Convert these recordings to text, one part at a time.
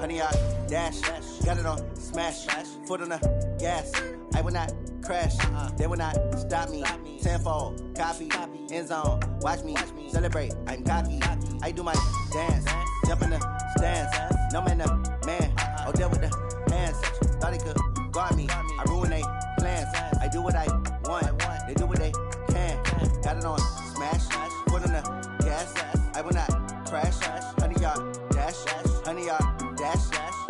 100-yard dash. Got it on smash. Foot on the gas. I will not crash. They will not stop me. Tenfold, copy, end zone. Watch me celebrate. I'm cocky. I do my dance. Jump in the stands. No man, man. Oh, deal with the hands. Thought he could guard me. I ruin they plans. I do what I want. They do what they can. Got it on smash. Foot on the gas. I will not crash. 100-yard dash. 100-yard dash.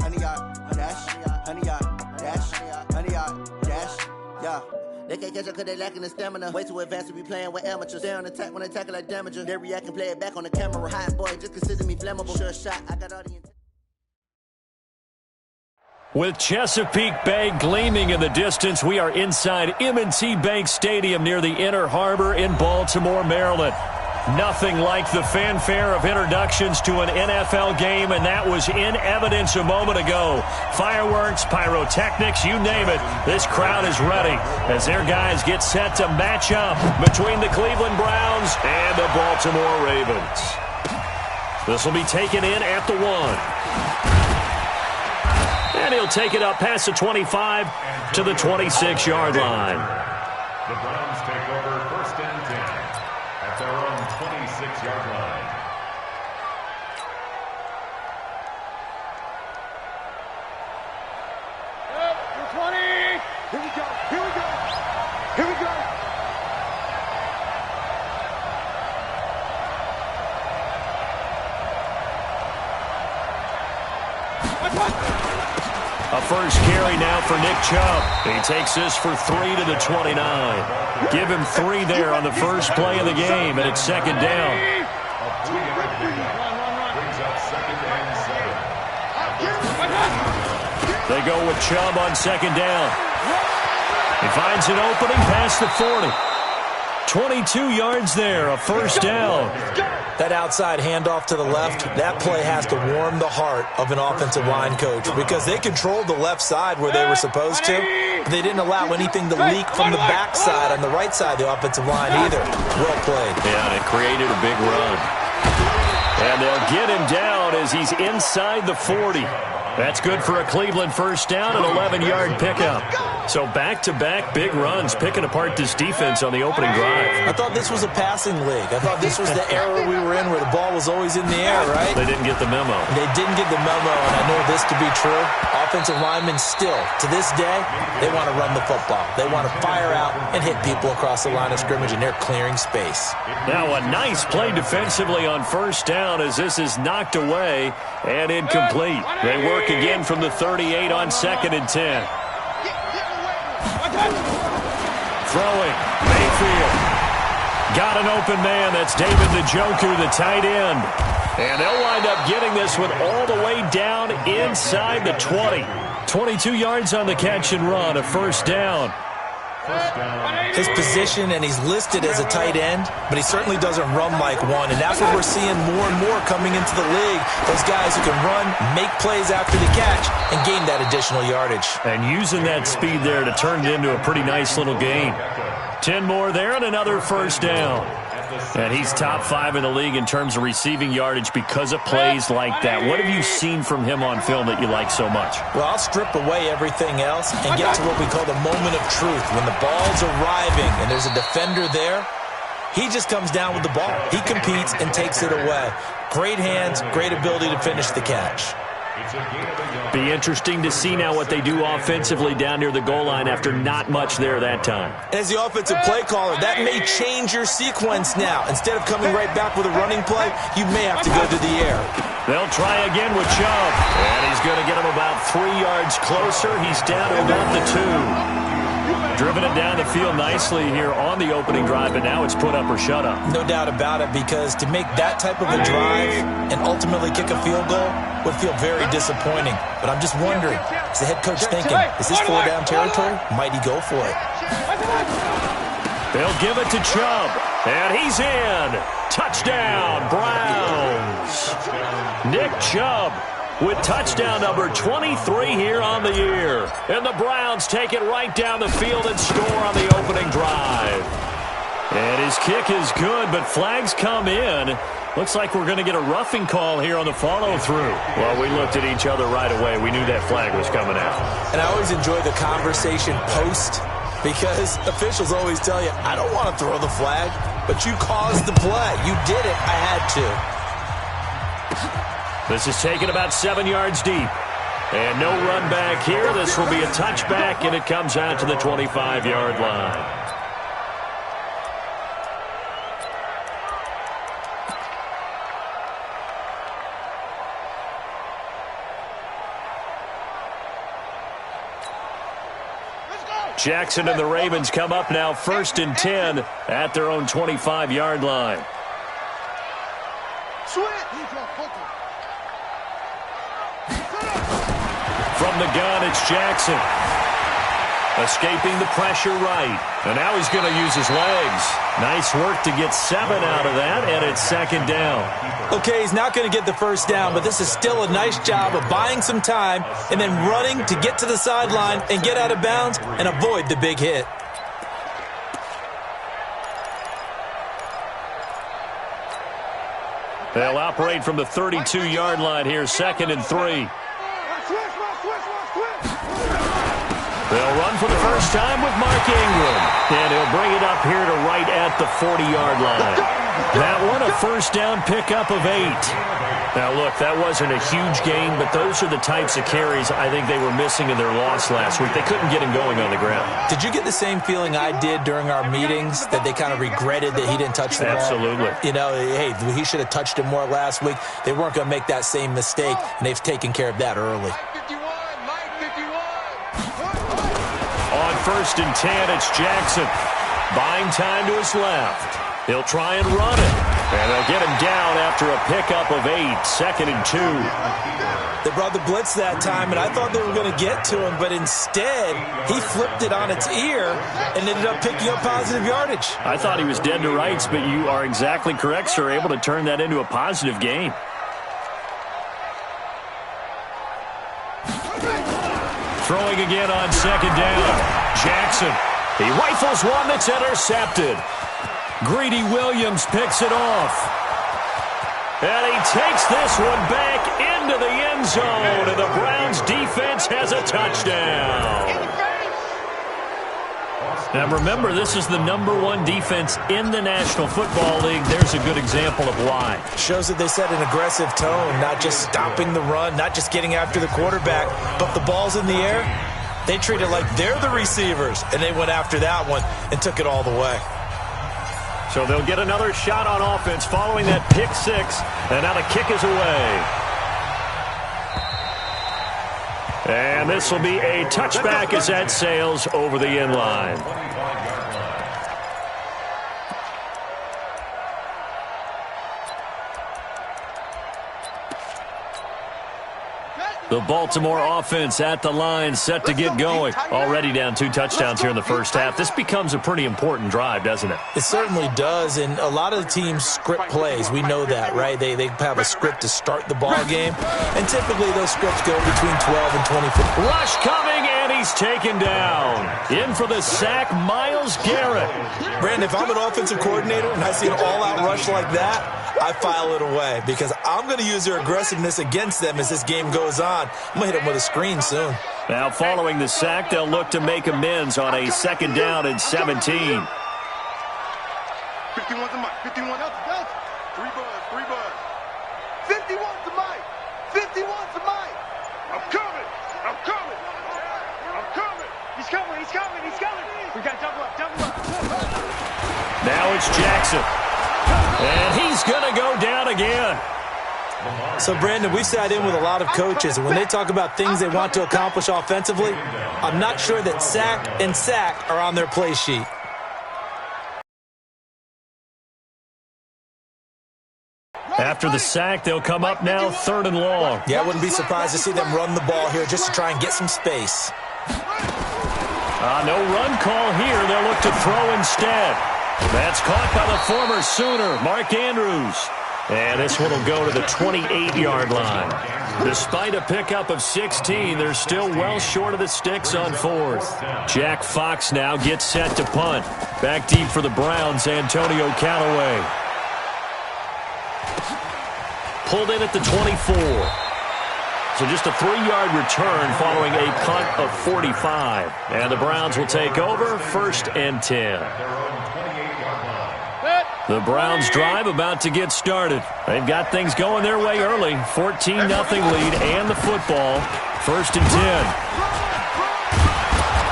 100-yard dash. 100-yard dash. 100-yard dash. Yeah. They can't catch up cause they lacking the stamina. Way too advanced to be playing with amateurs. They on attack when they tackle like damager. They react and play it back on the camera. Hot boy, just consider me flammable. Sure shot, I got all the intent. With Chesapeake Bay gleaming in the distance, we are inside M&T Bank Stadium near the Inner Harbor in Baltimore, Maryland. Nothing like the fanfare of introductions to an NFL game, and that was in evidence a moment ago. Fireworks, pyrotechnics, you name it. This crowd is ready as their guys get set to match up between the Cleveland Browns and the Baltimore Ravens. This will be taken in at the 1. And he'll take it up past the 25 to the 26-yard line. The Browns take over 1st and 10 at their own 26-yard line. Yep, 20. Here we go. Here we go. Here we go. A first carry now for Nick Chubb. He takes this for 3 to the 29. Give him 3 there on the first play of the game, and it's 2nd down. They go with Chubb on 2nd down. He finds an opening past the 40. 22 yards there, a first down. That outside handoff to the left, that play has to warm the heart of an offensive line coach because they controlled the left side where they were supposed to. But they didn't allow anything to leak from the backside on the right side of the offensive line either. Well played. Yeah, and it created a big run. And they'll get him down as he's inside the 40. That's good for a Cleveland first down, an 11-yard pickup. So back-to-back big runs, picking apart this defense on the opening drive. I thought this was a passing league. I thought this was the era we were in where the ball was always in the air, right? They didn't get the memo. They didn't get the memo, and I know this to be true. Offensive linemen still, to this day, they want to run the football. They want to fire out and hit people across the line of scrimmage, and they're clearing space. Now a nice play defensively on first down as this is knocked away and incomplete. They work again from the 38 on 2nd and 10. Throwing, Mayfield. Got an open man. That's David Njoku, the tight end. And they'll wind up getting this one all the way down inside the 20. 22 yards on the catch and run, a first down. His position, and he's listed as a tight end, but he certainly doesn't run like one, and that's what we're seeing more and more coming into the league. Those guys who can run, make plays after the catch, and gain that additional yardage. And using that speed there to turn it into a pretty nice little gain. 10 more there and another first down. And he's top 5 in the league in terms of receiving yardage because of plays like that. What have you seen from him on film that you like so much? Well, I'll strip away everything else and get to what we call the moment of truth. When the ball's arriving and there's a defender there, he just comes down with the ball. He competes and takes it away. Great hands, great ability to finish the catch. Be interesting to see now what they do offensively down near the goal line after not much there that time. As the offensive play caller, that may change your sequence now. Instead of coming right back with a running play, you may have to go to the air. They'll try again with Chubb. And he's going to get him about 3 yards closer. He's down to about the 2. Driven it down the field nicely here on the opening drive, but now it's put up or shut up. No doubt about it, because to make that type of a drive and ultimately kick a field goal would feel very disappointing. But I'm just wondering, is the head coach thinking, is this 4-down territory? Might he go for it? They'll give it to Chubb, and he's in. Touchdown, Browns. Nick Chubb with touchdown number 23 here on the year. And the Browns take it right down the field and score on the opening drive. And his kick is good, but flags come in Looks like we're going to get a roughing call here on the follow-through. Well, we looked at each other right away. We knew that flag was coming out. And I always enjoy the conversation post because officials always tell you, I don't want to throw the flag, but you caused the play. You did it. I had to. This is taken about 7 yards deep. And no run back here. This will be a touchback, and it comes out to the 25-yard line. Jackson and the Ravens come up now 1st and 10 at their own 25-yard line. From the gun, it's Jackson. Escaping the pressure right. And now he's going to use his legs. Nice work to get 7 out of that, and it's 2nd down. Okay, he's not going to get the 1st down, but this is still a nice job of buying some time and then running to get to the sideline and get out of bounds and avoid the big hit. They'll operate from the 32-yard line here, 2nd and 3. They'll run for the first time with Mark Ingram. And he'll bring it up here to right at the 40-yard line. That one, a 1st down pickup of 8. Now, look, that wasn't a huge gain, but those are the types of carries I think they were missing in their loss last week. They couldn't get him going on the ground. Did you get the same feeling I did during our meetings, that they kind of regretted that he didn't touch the ball? Absolutely. You know, hey, he should have touched it more last week. They weren't going to make that same mistake, and they've taken care of that early. On 1st and 10, it's Jackson. Buying time to his left. He'll try and run it. And they'll get him down after a pickup of 8, 2nd and 2. They brought the blitz that time, and I thought they were going to get to him, but instead, he flipped it on its ear and ended up picking up positive yardage. I thought he was dead to rights, but you are exactly correct, sir, able to turn that into a positive gain. Throwing again on 2nd down. Jackson. He rifles one that's intercepted. Greedy Williams picks it off. And he takes this one back into the end zone. And the Browns defense has a touchdown. Now remember, this is the #1 defense in the National Football League. There's a good example of why. Shows that they set an aggressive tone, not just stopping the run, not just getting after the quarterback, but the ball's in the air. They treat it like they're the receivers, and they went after that one and took it all the way. So they'll get another shot on offense following that pick 6, and now the kick is away. And this will be a touchback as that sails over the end line. The Baltimore offense at the line, set to get going. Already down 2 touchdowns here in the first half. This becomes a pretty important drive, doesn't it? It certainly does, and a lot of the teams script plays. We know that, right? They have a script to start the ball game, and typically those scripts go between 12 and 24. Rush coming, and he's taken down. In for the sack, Myles Garrett. Brandon, if I'm an offensive coordinator and I see an all-out rush like that, I file it away because I'm going to use their aggressiveness against them as this game goes on. I'm going to hit them with a screen soon. Now, following the sack, they'll look to make amends on a 2nd down and 17. 51 to Mike. 51 to Mike. 3 buzz. 51 to Mike. 51 to Mike. I'm coming. He's coming. We got double up. Now it's Jackson. And he's going to go down again. So, Brandon, we've sat in with a lot of coaches, and when they talk about things they want to accomplish offensively, I'm not sure that sack and sack are on their play sheet. After the sack, they'll come up now 3rd and long. Yeah, I wouldn't be surprised to see them run the ball here just to try and get some space. No run call here. They'll look to throw instead. That's caught by the former Sooner, Mark Andrews. And this one will go to the 28-yard line. Despite a pickup of 16, they're still well short of the sticks on 4th. Jack Fox now gets set to punt. Back deep for the Browns, Antonio Callaway. Pulled in at the 24. So just a 3-yard return following a punt of 45. And the Browns will take over, 1st and 10. The Browns drive about to get started. They've got things going their way early. 14-0 lead and the football. 1st and 10.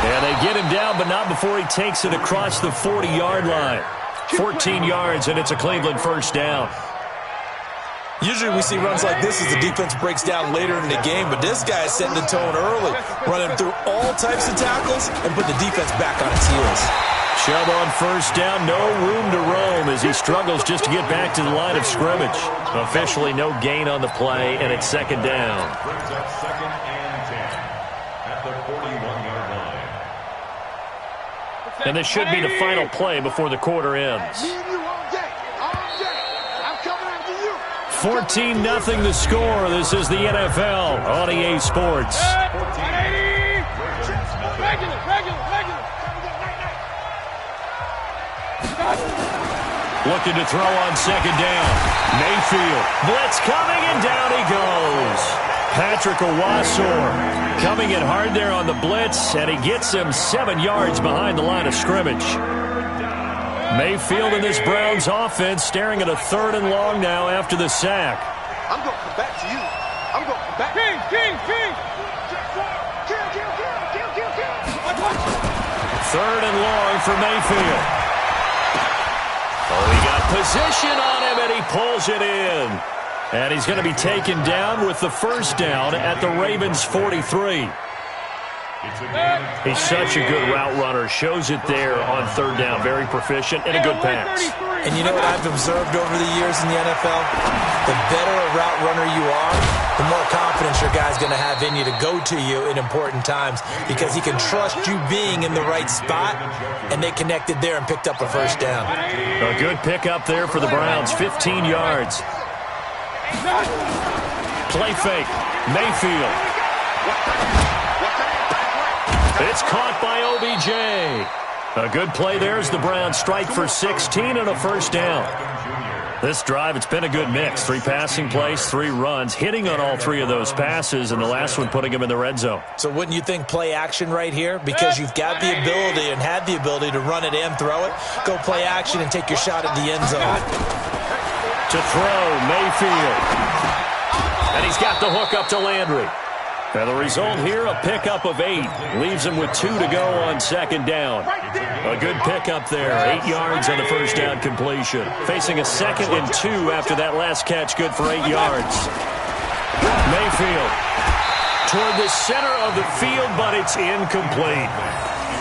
And they get him down, but not before he takes it across the 40-yard line. 14 yards, and it's a Cleveland 1st down. Usually we see runs like this as the defense breaks down later in the game, but this guy is setting the tone early, running through all types of tackles and put the defense back on its heels. Chubb on 1st down, no room to roam as he struggles just to get back to the line of scrimmage. Officially no gain on the play, and it's 2nd down. Brings up 2nd and 10 at the 41-yard line. And this should be the final play before the quarter ends. 14-0 the score. This is the NFL on EA Sports. Looking to throw on 2nd down. Mayfield. Blitz coming, and down he goes. Patrick Owasor coming in hard there on the blitz, and he gets him 7 yards behind the line of scrimmage. Mayfield in this Browns offense staring at a 3rd and long now after the sack. I'm going to come back to you. I'm going to come back. King. Kill. 3rd and long for Mayfield. Oh, he got position on him, and he pulls it in. And he's going to be taken down with the 1st down at the Ravens' 43. He's such a good route runner. Shows it there on 3rd down. Very proficient and a good pass. And you know what I've observed over the years in the NFL? The better a route runner you are, the more confidence your guy's going to have in you to go to you in important times because he can trust you being in the right spot, and they connected there and picked up a 1st down. A good pickup there for the Browns. 15 yards. Play fake. Mayfield. It's caught by OBJ. A good play there as the Browns strike for 16 and a 1st down. This drive, it's been a good mix. 3 passing plays, 3 runs, hitting on all 3 of those passes, and the last one putting him in the red zone. So wouldn't you think play action right here? Because you've got the ability and had the ability to run it and throw it. Go play action and take your shot at the end zone. To throw, Mayfield. And he's got the hook up to Landry. And the result here, a pickup of 8. Leaves him with 2 to go on 2nd down. A good pickup there. 8 yards on the 1st down completion. Facing a 2nd and 2 after that last catch. Good for 8 yards. Mayfield toward the center of the field, but it's incomplete.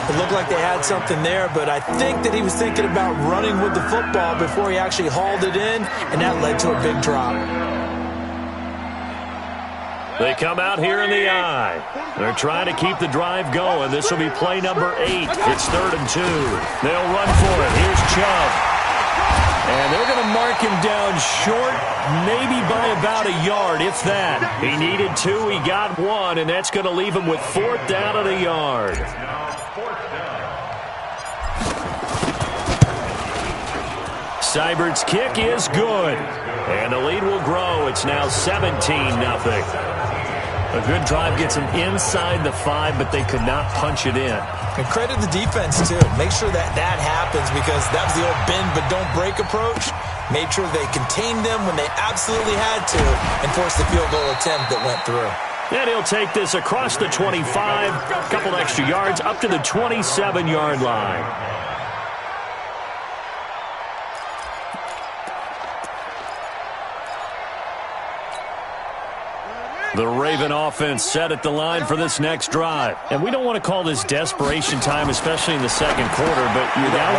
It looked like they had something there, but I think that he was thinking about running with the football before he actually hauled it in, and that led to a big drop. They come out here in the eye. They're trying to keep the drive going. This will be play number 8. It's 3rd and 2. They'll run for it. Here's Chubb. And they're going to mark him down short, maybe by about a yard, if that. He needed 2. He got 1, and that's going to leave him with 4th down at a yard. Seibert's kick is good. And the lead will grow. It's now 17-0. A good drive gets them inside the 5, but they could not punch it in. And credit the defense, too. Make sure that happens because that was the old bend but don't break approach. Made sure they contained them when they absolutely had to and forced the field goal attempt that went through. And he'll take this across the 25, a couple extra yards, up to the 27-yard line. The Raven offense set at the line for this next drive. And we don't want to call this desperation time, especially in the 2nd quarter, but you're down.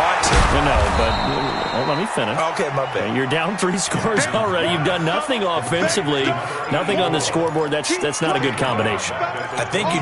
No, but let me finish. Okay, my bad. You're down 3 scores already. You've done nothing offensively, nothing on the scoreboard. That's not a good combination. I think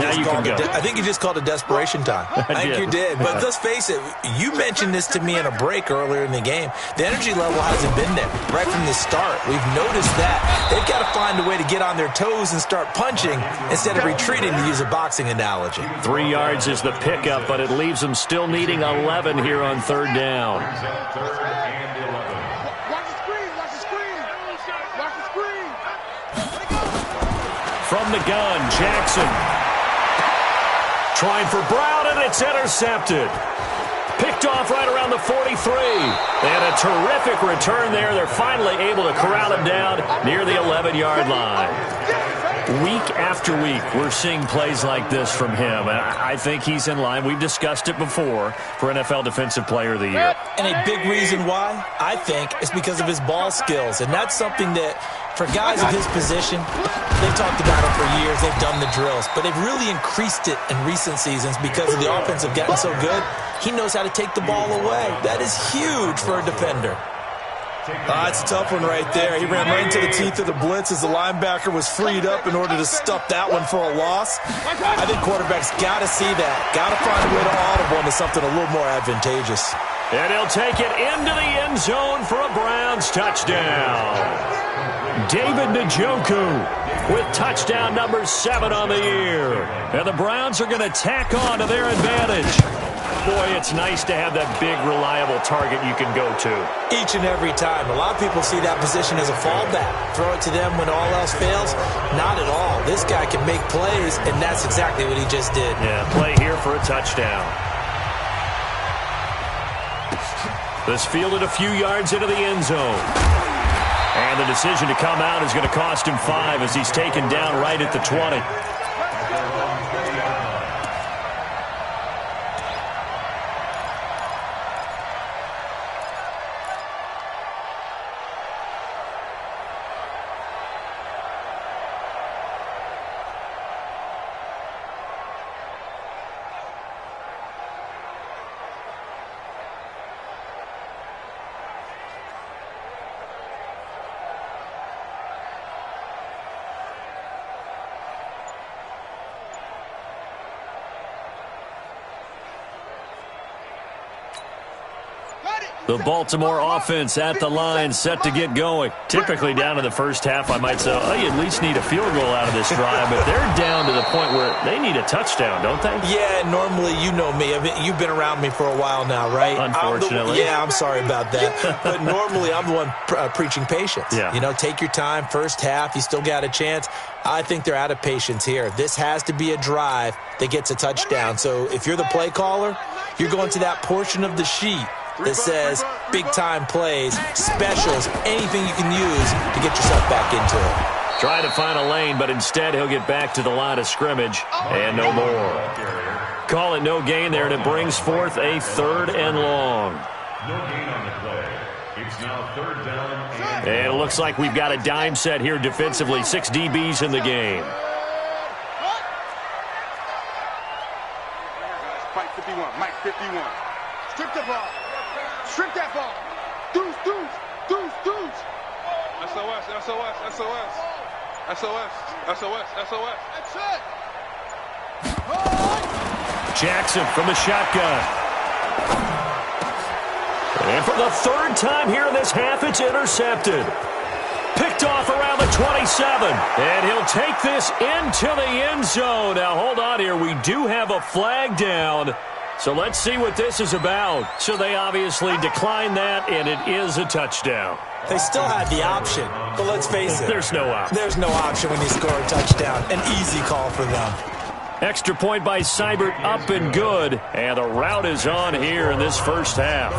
you just called it desperation time. I think you did. But let's face it, you mentioned this to me in a break earlier in the game. The energy level hasn't been there right from the start. We've noticed that. They've got to find a way to get on their toes and start punching instead of retreating, to use a boxing analogy. 3 yards is the pickup, but it leaves them still needing 11 here on 3rd down. the gun. Jackson trying for Brown, and it's intercepted. Picked off right around the 43. And a terrific return there. They're finally able to corral him down near the 11-yard line. Week after week, we're seeing plays like this from him. And I think he's in line. We've discussed it before for NFL Defensive Player of the Year. And a big reason why, I think, is because of his ball skills. And that's something that, for guys of his position, they've talked about it for years. They've done the drills. But they've really increased it in recent seasons because of the offense have gotten so good. He knows how to take the ball away. That is huge for a defender. It's a tough one right there. He ran right into the teeth of the blitz as the linebacker was freed up in order to stuff that one for a loss. I think quarterbacks got to see that. Got to find a way to audible into something a little more advantageous. And he'll take it into the end zone for a Browns touchdown. David Njoku with touchdown number 7 on the year. And the Browns are going to tack on to their advantage. Boy, it's nice to have that big, reliable target you can go to. Each and every time. A lot of people see that position as a fallback. Throw it to them when all else fails. Not at all. This guy can make plays, and that's exactly what he just did. Yeah, play here for a touchdown. This fielded a few yards into the end zone. And the decision to come out is going to cost him 5 as he's taken down right at the 20. The Baltimore offense at the line, set to get going. Typically down in the first half, I might say, oh, you at least need a field goal out of this drive, but they're down to the point where they need a touchdown, don't they? Yeah, normally, you know me. You've been around me for a while now, right? Unfortunately. I'm sorry about that. But normally, I'm the one preaching patience. Yeah. You know, take your time. First half, you still got a chance. I think they're out of patience here. This has to be a drive that gets a touchdown. So if you're the play caller, you're going to that portion of the sheet that says big-time plays, specials, anything you can use to get yourself back into it. Trying to find a lane, but instead he'll get back to the line of scrimmage, and no more. Call it no gain there, and it brings forth a 3rd and long. No gain on the play. It's now 3rd down. And it looks like we've got a dime set here defensively. 6 DBs in the game. Mike 51, Mike 51. Strip the ball. Strip that ball. Deuce, deuce, deuce, deuce. SOS, SOS, SOS. SOS, SOS, SOS. That's it. Jackson from the shotgun. And for the 3rd time here in this half, it's intercepted. Picked off around the 27. And he'll take this into the end zone. Now, hold on here. We do have a flag down. So let's see what this is about. So they obviously declined that, and it is a touchdown. They still had the option, but let's face it. There's no option. There's no option when you score a touchdown. An easy call for them. Extra point by Seibert, up and good. And the route is on here in this first half.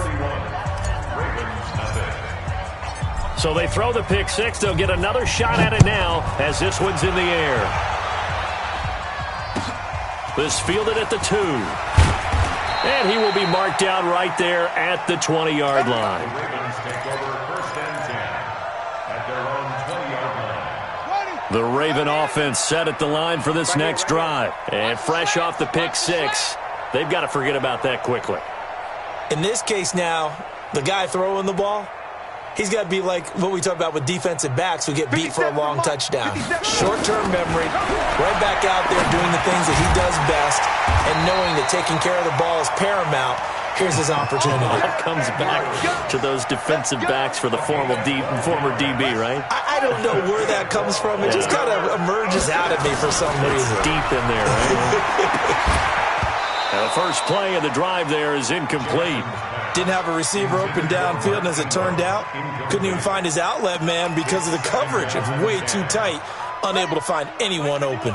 So they throw the pick 6. They'll get another shot at it now as this one's in the air. This fielded at the 2. And he will be marked down right there at the 20-yard line. The Ravens take over 1st and 10 at their own 20-yard line. The Raven offense set at the line for this next drive. And fresh off the pick 6, they've got to forget about that quickly. In this case now, the guy throwing the ball, he's got to be like what we talk about with defensive backs who get beat for a long touchdown. Short-term memory, right back out there doing the things that he does best, and knowing that taking care of the ball is paramount. Here's his opportunity. It comes back to those defensive backs for the former DB, right? I don't know where that comes from. It just kind of emerges out of me for some reason. It's deep in there, right? Now the first play of the drive there is incomplete. Didn't have a receiver open downfield, and as it turned out, couldn't even find his outlet man because of the coverage. It's way too tight unable to find anyone open.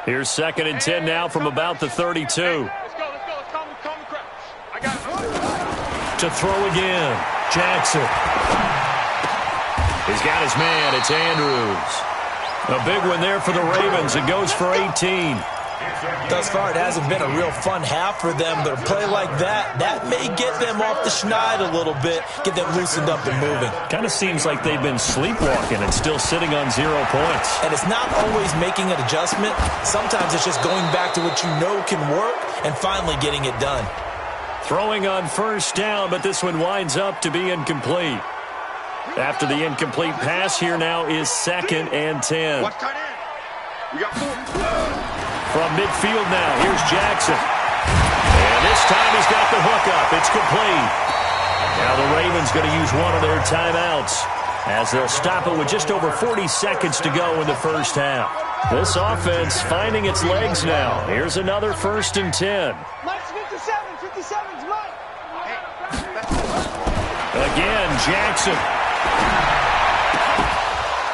Here's 2nd and 10 now from about the 32. Let's go. Let's calm the crowd. I got it. To throw again. Jackson. He's got his man. It's Andrews. A big one there for the Ravens. It goes for 18. Thus far, it hasn't been a real fun half for them, but a play like that may get them off the schneid a little bit, get them loosened up and moving. Kind of seems like they've been sleepwalking and still sitting on 0 points. And it's not always making an adjustment. Sometimes it's just going back to what you know can work and finally getting it done. Throwing on 1st down, but this one winds up to be incomplete. After the incomplete pass, here now is 2nd and 10. Watch tight end. We got 4. From midfield now, here's Jackson. And this time he's got the hook up. It's complete. Now the Ravens going to use one of their timeouts as they'll stop it with just over 40 seconds to go in the 1st half. This offense finding its legs now. Here's another 1st and 10. Mike's 57. 57's Mike. Again, Jackson.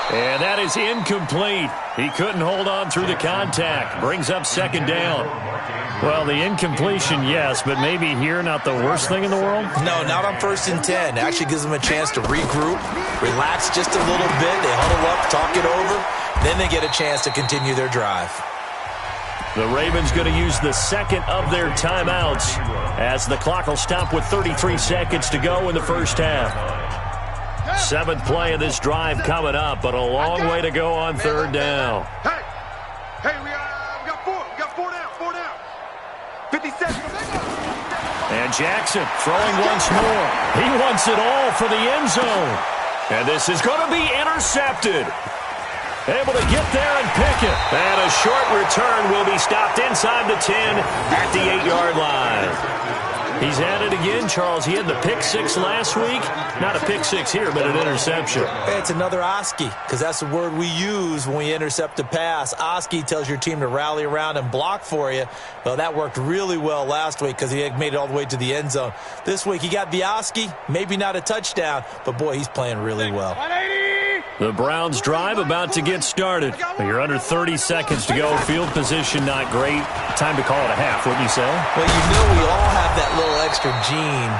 And that is incomplete. He couldn't hold on through the contact. Brings up 2nd down. Well, the incompletion, yes, but maybe here not the worst thing in the world? No, not on 1st and 10. It actually gives them a chance to regroup, relax just a little bit. They huddle up, talk it over. Then they get a chance to continue their drive. The Ravens going to use the 2nd of their timeouts as the clock will stop with 33 seconds to go in the 1st half. 7th play of this drive coming up, but a long way to go on 3rd down. Hey, we got 4. We got 4 down. 4 down. 50 seconds. And Jackson throwing once more. He wants it all for the end zone. And this is going to be intercepted. Able to get there and pick it. And a short return will be stopped inside the 10 at the 8-yard line. He's at it again, Charles. He had the pick 6 last week. Not a pick 6 here, but an interception. It's another Oski, because that's the word we use when we intercept a pass. Oski tells your team to rally around and block for you. Well, that worked really well last week because he had made it all the way to the end zone. This week he got the Oski, maybe not a touchdown, but boy, he's playing really well. 180. The Browns drive about to get started. You're under 30 seconds to go. Field position not great. Time to call it a half, wouldn't you say? Well, you know we all have that little extra gene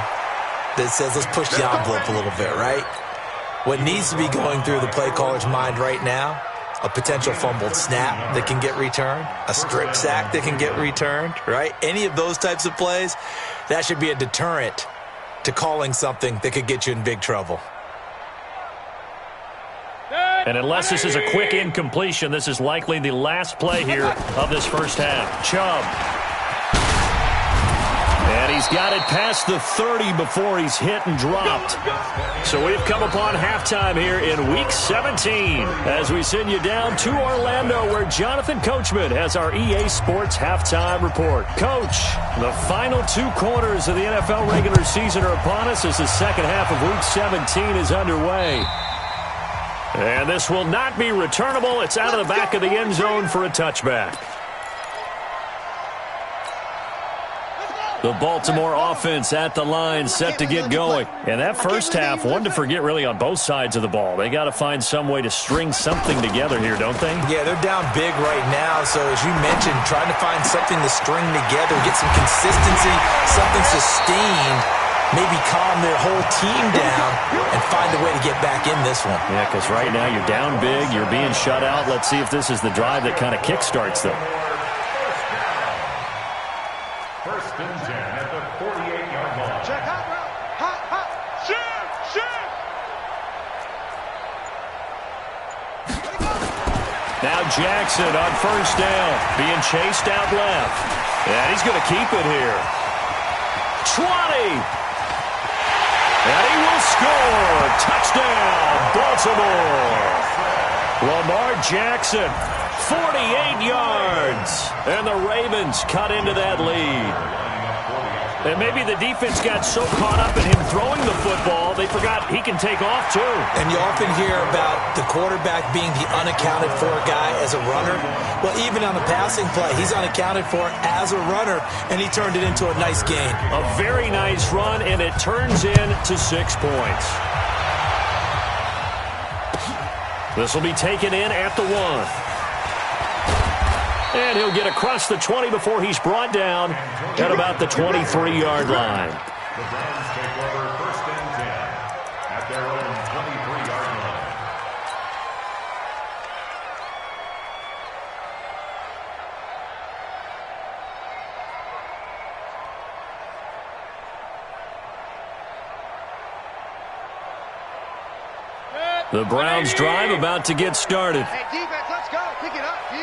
that says let's push the envelope a little bit, right? What needs to be going through the play caller's mind right now, a potential fumbled snap that can get returned, a strip sack that can get returned, right? Any of those types of plays, that should be a deterrent to calling something that could get you in big trouble. And unless this is a quick incompletion, this is likely the last play here of this 1st half. Chubb. And he's got it past the 30 before he's hit and dropped. So we've come upon halftime here in Week 17 as we send you down to Orlando where Jonathan Coachman has our EA Sports Halftime Report. Coach, the final 2 quarters of the NFL regular season are upon us as the 2nd half of Week 17 is underway. And this will not be returnable. It's out of the back of the end zone for a touchback. The Baltimore offense at the line set to get going. And that 1st half, one to forget really on both sides of the ball. They got to find some way to string something together here, don't they? Yeah, they're down big right now. So as you mentioned, trying to find something to string together, get some consistency, something sustained. Maybe calm their whole team down and find a way to get back in this one. Yeah, because right now you're down big, you're being shut out. Let's see if this is the drive that kind of kickstarts them. 1st and 10 at the 48-yard line. Check hot route. Hot. Shit. Now Jackson on 1st down, being chased out left. And he's going to keep it here. 20. And he will score. Touchdown, Baltimore. Lamar Jackson, 48 yards. And the Ravens cut into that lead. And maybe the defense got so caught up in him throwing the football, they forgot he can take off too. And you often hear about the quarterback being the unaccounted for guy as a runner. Well, even on the passing play, he's unaccounted for as a runner, and he turned it into a nice gain. A very nice run, and it turns into 6 points. This will be taken in at the 1. And he'll get across the 20 before he's brought down at about the 23-yard line. The Browns take over 1st and 10 at their own 23-yard line. The Browns drive about to get started. Hey, defense, let's go. Pick it up, D.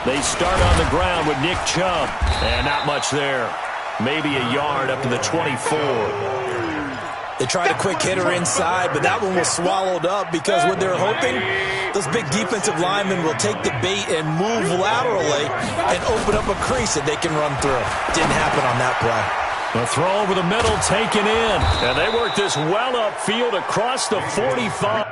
They start on the ground with Nick Chubb. And not much there. Maybe a yard up to the 24. They tried a quick hitter inside, but that one was swallowed up because what they're hoping, those big defensive linemen will take the bait and move laterally and open up a crease that they can run through. Didn't happen on that play. The throw over the middle taken in. And they work this well upfield across the 45.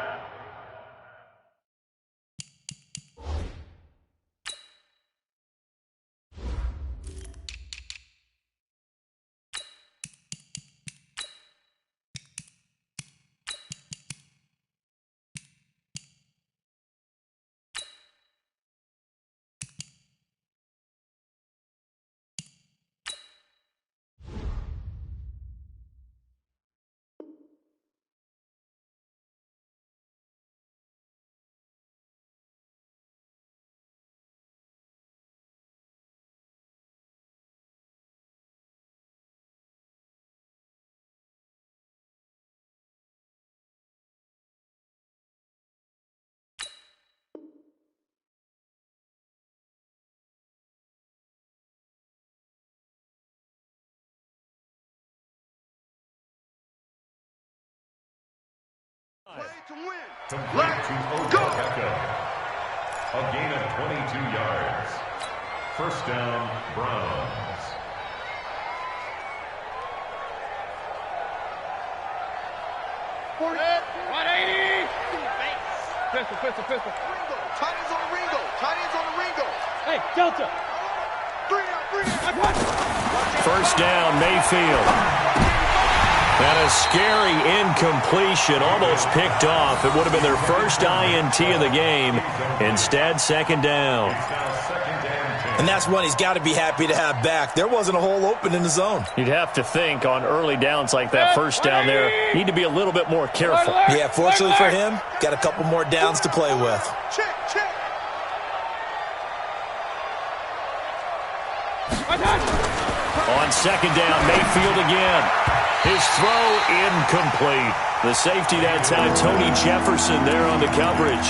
Play to win. Complete to Odell. A gain of 22 yards. 1st down, Browns. Pistol. Ringo. Tight ends on the Ringo. Hey, Delta. 3 down. 1st down, Mayfield. And a scary incompletion, almost picked off. It would have been their first INT of the game. Instead, 2nd down. And that's one he's got to be happy to have back. There wasn't a hole open in the zone. You'd have to think on early downs like that 1st down there, need to be a little bit more careful. Yeah, fortunately for him, got a couple more downs to play with. Check. On 2nd down, Mayfield again. His throw incomplete. The safety that time, Tony Jefferson there on the coverage.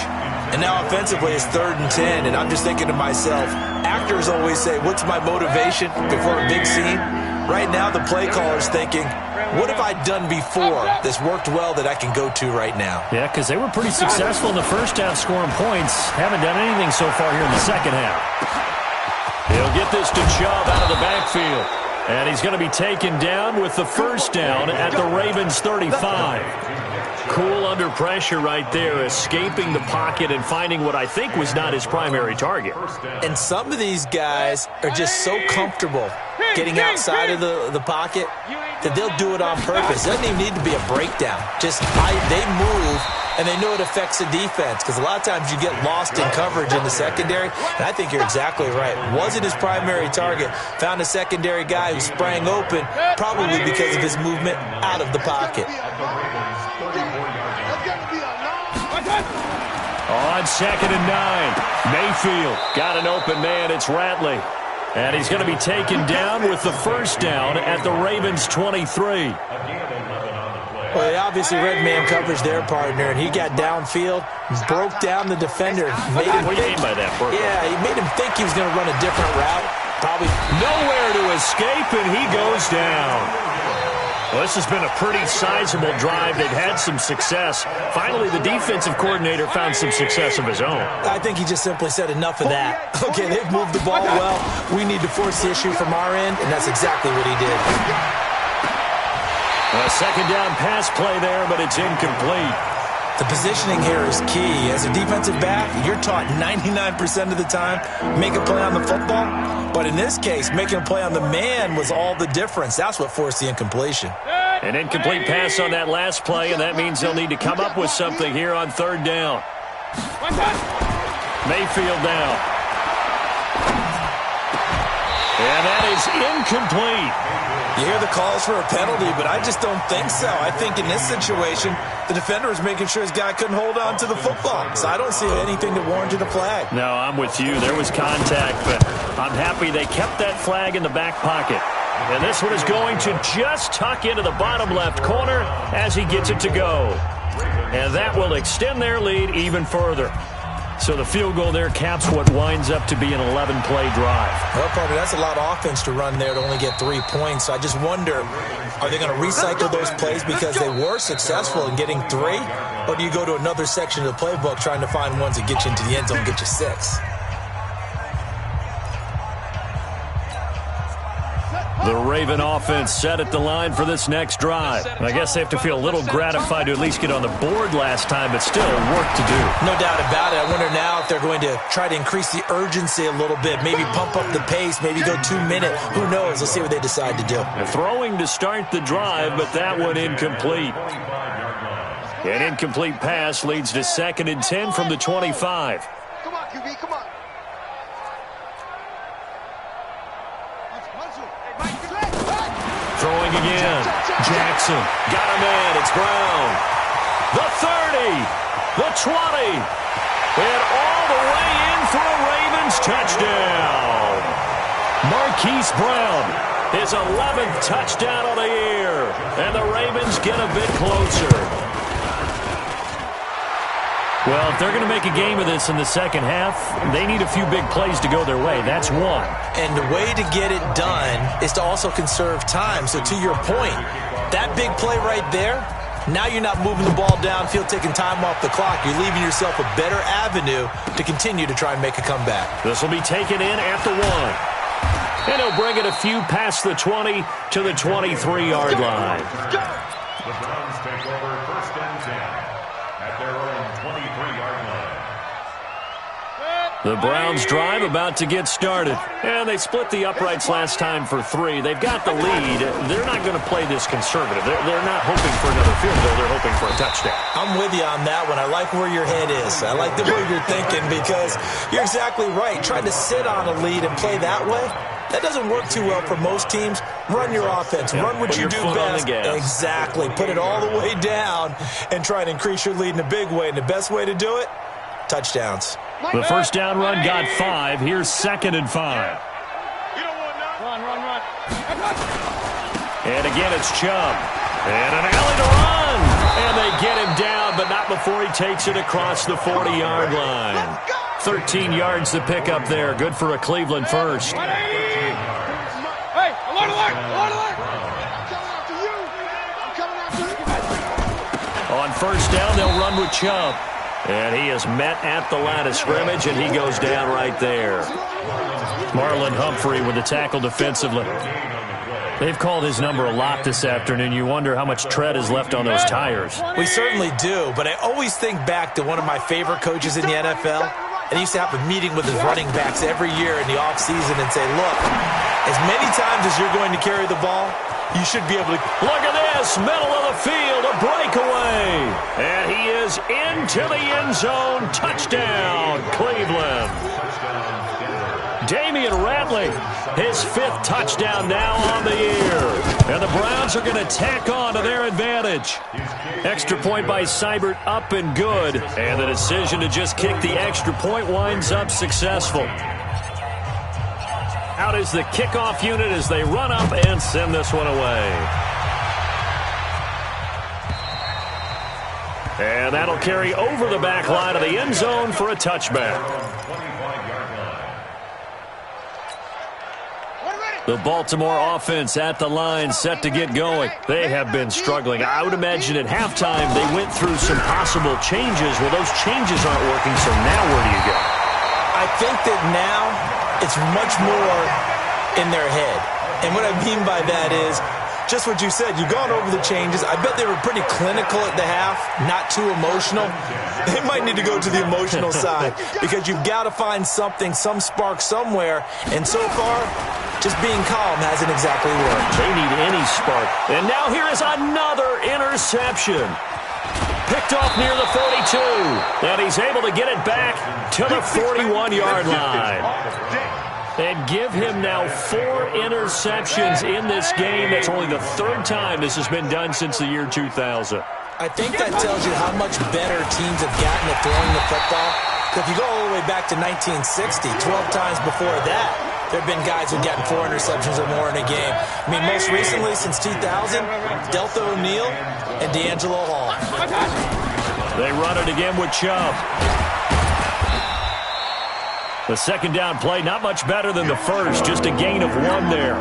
And now offensively it's 3rd and 10, and I'm just thinking to myself, actors always say, what's my motivation before a big scene? Right now the play caller's thinking, what have I done before that's worked well that I can go to right now? Yeah, because they were pretty successful in the 1st half scoring points. Haven't done anything so far here in the 2nd half. He'll get this to Chubb out of the backfield. And he's going to be taken down with the 1st down at the Ravens 35. Cool under pressure right there, escaping the pocket and finding what I think was not his primary target. And some of these guys are just so comfortable getting outside of the pocket that they'll do it on purpose. It doesn't even need to be a breakdown. Just they move, and they know it affects the defense because a lot of times you get lost in coverage in the secondary, and I think you're exactly right. Wasn't his primary target. Found a secondary guy who sprang open, probably because of his movement out of the pocket. On 2nd and 9, Mayfield got an open man. It's Ratley. And he's going to be taken down with the 1st down at the Ravens 23. Well, they obviously read man coverage their partner, and he got downfield, broke down the defender. What do you mean by that, Burke? Yeah, he made him think he was going to run a different route. Probably nowhere to escape, and he goes down. Well, this has been a pretty sizable drive. They've had some success. Finally, the defensive coordinator found some success of his own. I think he just simply said enough of that. Okay, they've moved the ball well. We need to force the issue from our end, and that's exactly what he did. A 2nd down pass play there, but it's incomplete. The positioning here is key. As a defensive back, you're taught 99% of the time, make a play on the football. But in this case, making a play on the man was all the difference. That's what forced the incompletion. An incomplete pass on that last play, and that means they'll need to come up with something here on third down. Mayfield now. And that is incomplete. You hear the calls for a penalty, but I just don't think so. I think in this situation, the defender is making sure his guy couldn't hold on to the football. So I don't see anything that warranted a flag. No, I'm with you. There was contact, but I'm happy they kept that flag in the back pocket. And this one is going to just tuck into the bottom left corner as he gets it to go. And that will extend their lead even further. So the field goal there caps what winds up to be an 11-play drive. Well, partner, that's a lot of offense to run there to only get 3 points. So I just wonder, are they going to recycle those plays because they were successful in getting 3? Or do you go to another section of the playbook trying to find ones that get you into the end zone and get you 6? The Raven offense set at the line for this next drive. I guess they have to feel a little gratified to at least get on the board last time, but still work to do. No doubt about it. I wonder now if they're going to try to increase the urgency a little bit, maybe pump up the pace, maybe go 2 minute. Who knows? Let's see what they decide to do. They're throwing to start the drive, but that one incomplete. An incomplete pass leads to 2nd and 10 from the 25. Come on, QB, come on. Throwing again. Jackson. Got him in. It's Brown. The 30. The 20. And all the way in for a Ravens touchdown. Marquise Brown. His 11th touchdown of the year. And the Ravens get a bit closer. Well, if they're going to make a game of this in the second half, they need a few big plays to go their way. That's one. And the way to get it done is to also conserve time. So to your point, that big play right there, now you're not moving the ball downfield, taking time off the clock. You're leaving yourself a better avenue to continue to try and make a comeback. This will be taken in at the 1. And he'll bring it a few past the 20 to the 23-yard line. The Browns take over 1st and 10 at their own 23-yard line. The Browns drive about to get started. And they split the uprights last time for 3. They've got the lead. They're not going to play this conservative. They're not hoping for another field goal. They're hoping for a touchdown. I'm with you on that one. I like where your head is. I like the way you're thinking because you're exactly right. Trying to sit on a lead and play that way, that doesn't work too well for most teams. Run your offense. Run what you do best. Exactly. Put it all the way down and try and increase your lead in a big way. And the best way to do it, touchdowns. The first down run got 5. Here's 2nd and 5. Run. And again, it's Chubb. And an alley to run. And they get him down, but not before he takes it across the 40-yard line. 13 yards to pick up there. Good for a Cleveland first. Hey, alert! I'm coming after you. On first down, they'll run with Chubb. And he is met at the line of scrimmage, and he goes down right there. Marlon Humphrey with the tackle defensively. They've called his number a lot this afternoon. You wonder how much tread is left on those tires. We certainly do, but I always think back to one of my favorite coaches in the NFL. And he used to have a meeting with his running backs every year in the offseason and say, look, as many times as you're going to carry the ball, you should be able to... Look at this, middle of the field, a breakaway. And he is into the end zone. Touchdown, Cleveland. Damian Ratley, his 5th touchdown now on the year. And the Browns are going to tack on to their advantage. Extra point by Seibert up and good. And the decision to just kick the extra point winds up successful. Out is the kickoff unit as they run up and send this one away. And that'll carry over the back line of the end zone for a touchback. The Baltimore offense at the line set to get going. They have been struggling. I would imagine at halftime they went through some possible changes. Well, those changes aren't working, so now where do you go? I think that now it's much more in their head. And what I mean by that is just what you said. You've gone over the changes. I bet they were pretty clinical at the half, not too emotional. They might need to go to the emotional side because you've got to find something, some spark somewhere. And so far, just being calm hasn't exactly worked. They need any spark. And now here is another interception. Picked off near the 42. And he's able to get it back to the 41-yard line. And give him now 4 interceptions in this game. That's only the 3rd time this has been done since the year 2000. I think that tells you how much better teams have gotten at throwing the football. If you go all the way back to 1960, 12 times before that, there have been guys who've gotten 4 interceptions or more in a game. I mean, most recently, since 2000, Delta O'Neal and D'Angelo Hall. They run it again with Chubb. The second down play, not much better than the first, just a gain of 1 there.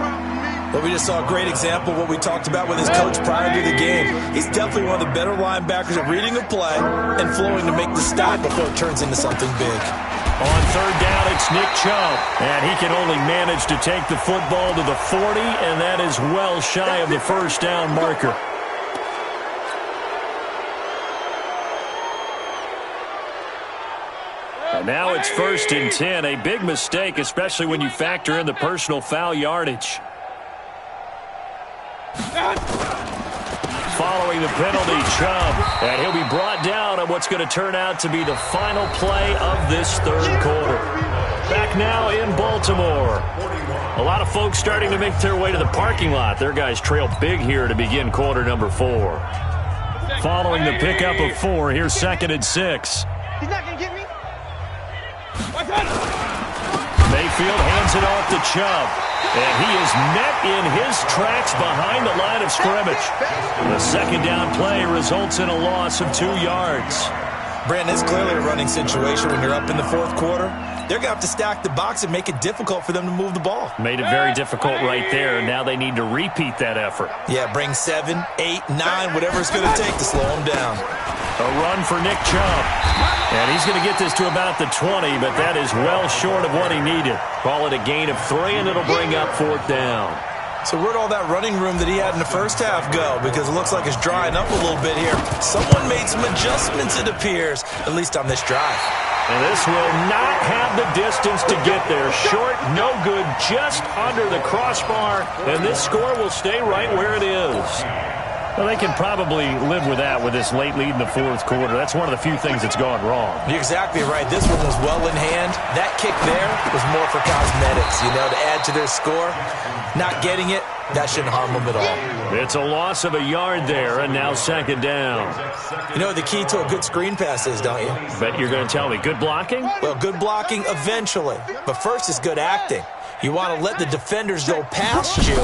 But we just saw a great example of what we talked about with his coach prior to the game. He's definitely one of the better linebackers at reading a play and flowing to make the stop before it turns into something big. On third down, it's Nick Chubb. And he can only manage to take the football to the 40, and that is well shy of the first down marker. And now it's 1st and 10, a big mistake, especially when you factor in the personal foul yardage. Following the penalty, Chubb, and he'll be brought down on what's going to turn out to be the final play of this 3rd quarter. Back now in Baltimore. A lot of folks starting to make their way to the parking lot. Their guys trail big here to begin quarter number 4. Following the pickup of 4, here's 2nd and 6. He's not going to get me. Mayfield hands it off to Chubb. And he is met in his tracks behind the line of scrimmage. The second down play results in a loss of 2 yards. Brandon, it's clearly a running situation when you're up in the 4th quarter. They're going to have to stack the box and make it difficult for them to move the ball. Made it very difficult right there. Now they need to repeat that effort. Yeah, bring 7, 8, 9, whatever it's going to take to slow them down. A run for Nick Chubb. And he's going to get this to about the 20, but that is well short of what he needed. Call it a gain of 3, and it'll bring up 4th down. So where'd all that running room that he had in the first half go? Because it looks like it's drying up a little bit here. Someone made some adjustments, it appears, at least on this drive. And this will not have the distance to get there. Short, no good, just under the crossbar. And this score will stay right where it is. Well, they can probably live with that with this late lead in the 4th quarter. That's one of the few things that's gone wrong. You're exactly right. This one was well in hand. That kick there was more for cosmetics, you know, to add to their score. Not getting it, that shouldn't harm them at all. It's a loss of a yard there, and now 2nd down. You know what the key to a good screen pass is, don't you? Bet you're going to tell me. Good blocking? Well, good blocking eventually. But first is good acting. You want to let the defenders go past you,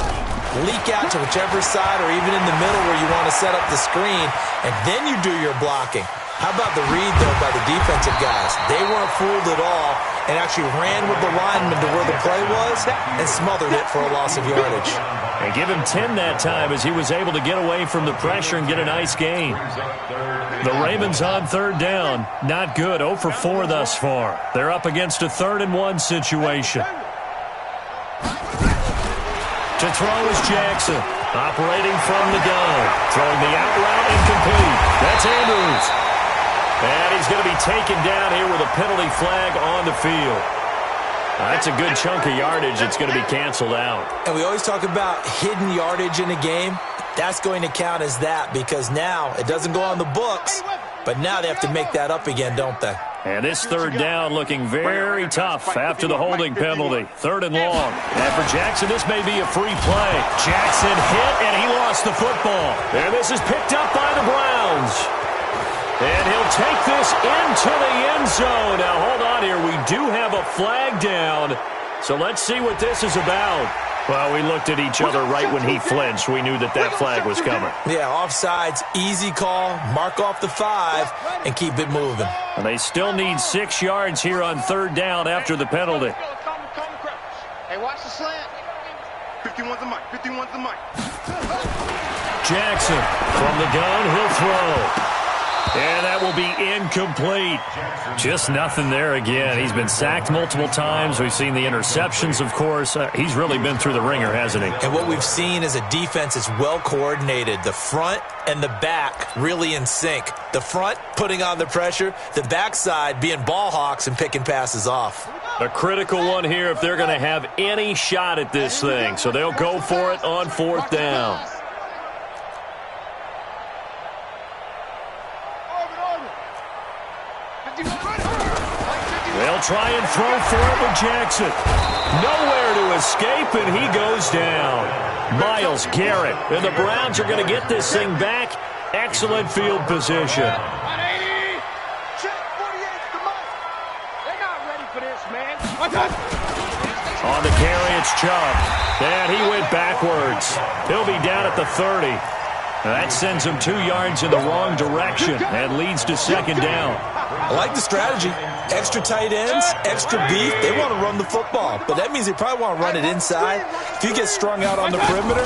leak out to whichever side or even in the middle where you want to set up the screen, and then you do your blocking. How about the read, though, by the defensive guys? They weren't fooled at all and actually ran with the lineman to where the play was and smothered it for a loss of yardage. And give him 10 that time as he was able to get away from the pressure and get a nice gain. The Ravens on 3rd down. Not good. 0 for 4 thus far. They're up against a 3rd and 1 situation. To throw is Jackson. Operating from the gun. Throwing the out route incomplete. That's Andrews. And he's going to be taken down here with a penalty flag on the field. That's a good chunk of yardage. It's going to be canceled out. And we always talk about hidden yardage in a game. That's going to count as that because now it doesn't go on the books, but now they have to make that up again, don't they? And this 3rd down looking very tough after the holding penalty. 3rd and long. And for Jackson, this may be a free play. Jackson hit, and he lost the football. And this is picked up by the Browns. And he'll take this into the end zone. Now, hold on here. We do have a flag down. So let's see what this is about. Well, we looked at each other right when he flinched. We knew that flag was coming. Yeah, offsides, easy call, mark off the 5, and keep it moving. And they still need 6 yards here on 3rd down after the penalty. Hey, watch the slant. 51's the mic. 51's the mic. Jackson from the gun, he'll throw. And that will be incomplete. Just nothing there again. He's been sacked multiple times. We've seen the interceptions, of course. He's really been through the ringer, hasn't he? And what we've seen is a defense that's well coordinated. The front and the back really in sync. The front putting on the pressure. The backside being ball hawks and picking passes off. A critical one here if they're going to have any shot at this thing. So they'll go for it on 4th down. They'll try and throw for it with Jackson. Nowhere to escape, and he goes down. Myles Garrett. And the Browns are going to get this thing back. Excellent field position. 180. Check 48's the most. They're not ready for this, man. On the carry, it's Chubb. And he went backwards. He'll be down at the 30. That sends him 2 yards in the wrong direction and leads to 2nd down. I like the strategy. Extra tight ends, extra beef. They want to run the football, but that means they probably want to run it inside. If you get strung out on the perimeter,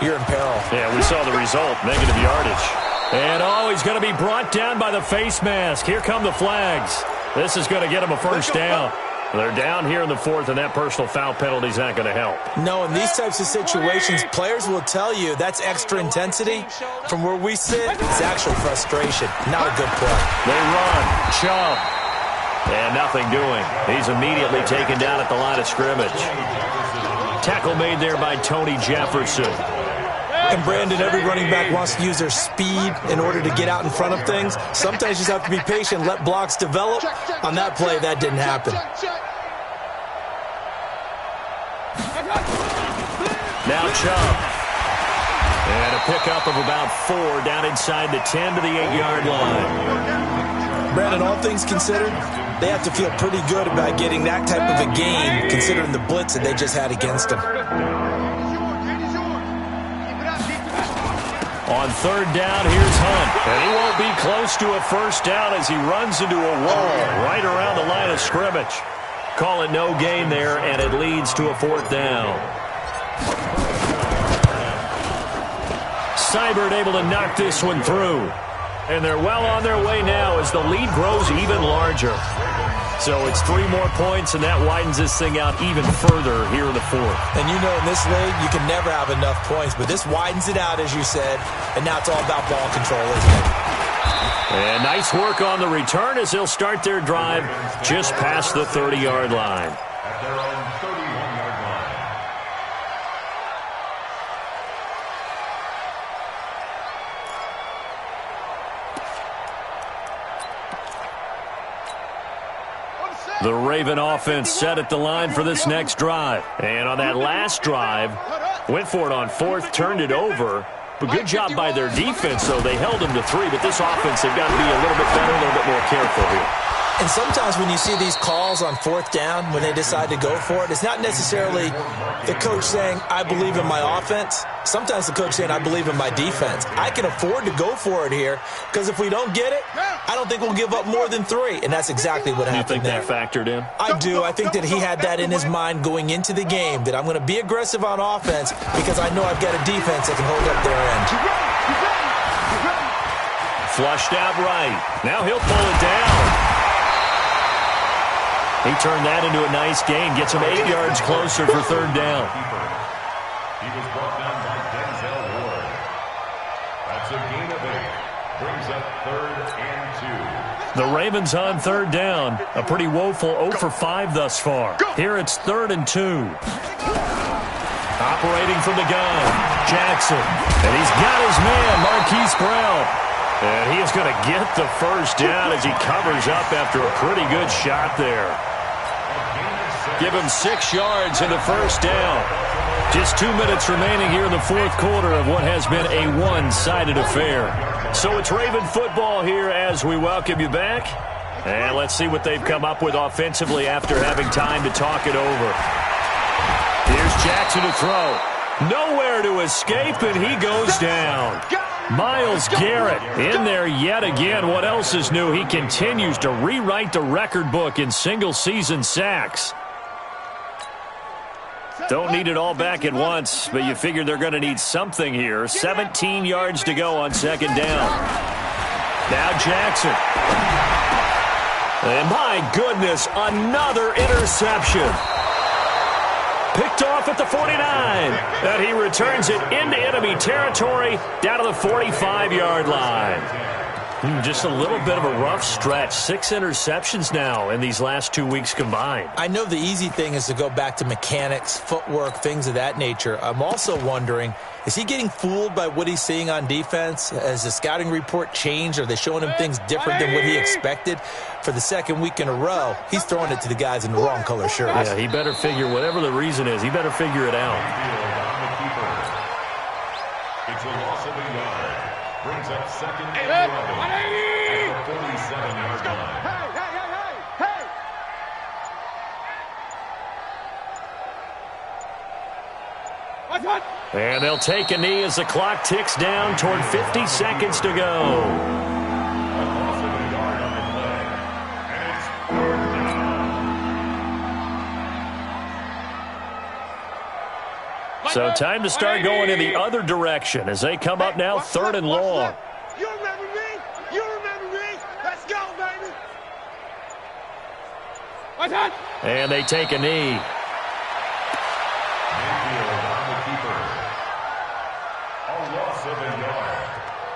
you're in peril. Yeah, we saw the result, negative yardage. And, he's going to be brought down by the face mask. Here come the flags. This is going to get him a 1st down. They're down here in the 4th, and that personal foul penalty is not going to help. No, in these types of situations, players will tell you that's extra intensity. From where we sit, it's actually frustration. Not a good play. They run. Chubb. And nothing doing. He's immediately taken down at the line of scrimmage. Tackle made there by Tony Jefferson. And, Brandon, every running back wants to use their speed in order to get out in front of things. Sometimes you just have to be patient, let blocks develop. On that play, that didn't happen. Now Chubb. And a pickup of about 4 down inside the 10 to the 8-yard line. Brandon, all things considered, they have to feel pretty good about getting that type of a gain, considering the blitz that they just had against them. On 3rd down, here's Hunt. And he won't be close to a 1st down as he runs into a wall right around the line of scrimmage. Call it no gain there, and it leads to a 4th down. Seibert able to knock this one through. And they're well on their way now as the lead grows even larger. So it's 3 more points, and that widens this thing out even further here in the 4th. And you know in this league, you can never have enough points, but this widens it out, as you said, and now it's all about ball control, isn't it? And nice work on the return as they'll start their drive just past the 30-yard line. At their own 31-yard line. The Raven offense set at the line for this next drive. And on that last drive, went for it on 4th, turned it over. But good job by their defense, though. They held them to 3. But this offense, they've got to be a little bit better, a little bit more careful here. And sometimes when you see these calls on 4th down, when they decide to go for it, it's not necessarily the coach saying, I believe in my offense. Sometimes the coach saying, I believe in my defense. I can afford to go for it here because if we don't get it, I don't think we'll give up more than 3. And that's exactly what happened there. You think that factored in? I do. I think that he had that in his mind going into the game, that I'm going to be aggressive on offense because I know I've got a defense that can hold up their end. Flushed out right. Now he'll pull it down. He turned that into a nice gain. Gets him 8 yards closer for 3rd down. He was brought down by Denzel Ward. That's a gain of 8. Brings up 3rd and 2. The Ravens on 3rd down. A pretty woeful 0 for 5 thus far. Here it's 3rd and 2. Operating from the gun, Jackson. And he's got his man, Marquise Brown. And he is going to get the 1st down as he covers up after a pretty good shot there. Give him 6 yards in the 1st down. Just 2 minutes remaining here in the 4th quarter of what has been a one-sided affair. So it's Raven football here as we welcome you back. And let's see what they've come up with offensively after having time to talk it over. Here's Jackson to throw. Nowhere to escape, and he goes down. Myles Garrett in there yet again. What else is new? He continues to rewrite the record book in single-season sacks. Don't need it all back at once, but you figure they're going to need something here. 17 yards to go on 2nd down. Now Jackson. And my goodness, another interception. Picked off at the 49. And he returns it into enemy territory down to the 45-yard line. Just a little bit of a rough stretch. 6 interceptions now in these last 2 weeks combined. I know the easy thing is to go back to mechanics, footwork, things of that nature. I'm also wondering, is he getting fooled by what he's seeing on defense? Has the scouting report changed? Are they showing him things different than what he expected? For the second week in a row, he's throwing it to the guys in the wrong color shirts. Yeah, he better figure, whatever the reason is, he better figure it out. It's a loss of a yard. Brings up second and 11 at the 47-yard line. And they'll take a knee as the clock ticks down toward 50 seconds to go. A loss of a yard on the play. And it's third down. So time to start going in the other direction as they come up now 3rd and long. You remember me? You remember me? Let's go, baby. And they take a knee. Mayfield on the keeper. A loss of a yard.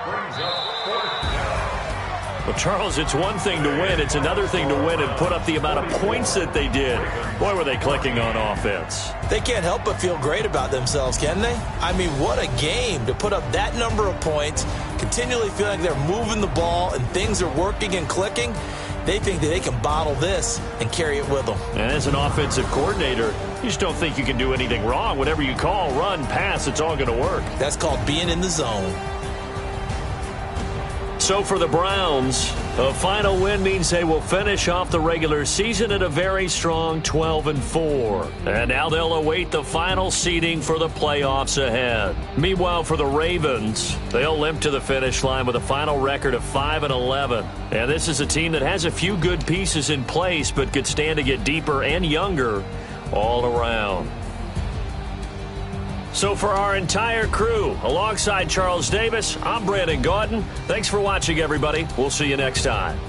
Brings up 4th down. Well, Charles, it's one thing to win. It's another thing to win and put up the amount of points that they did. Boy, were they clicking on offense. They can't help but feel great about themselves, can they? I mean, what a game to put up that number of points, continually feeling like they're moving the ball and things are working and clicking. They think that they can bottle this and carry it with them. And as an offensive coordinator, you just don't think you can do anything wrong. Whatever you call, run, pass, it's all going to work. That's called being in the zone. So for the Browns, a final win means they will finish off the regular season at a very strong 12-4. And now they'll await the final seeding for the playoffs ahead. Meanwhile, for the Ravens, they'll limp to the finish line with a final record of 5-11. And this is a team that has a few good pieces in place, but could stand to get deeper and younger all around. So for our entire crew, alongside Charles Davis, I'm Brandon Gautin. Thanks for watching, everybody. We'll see you next time.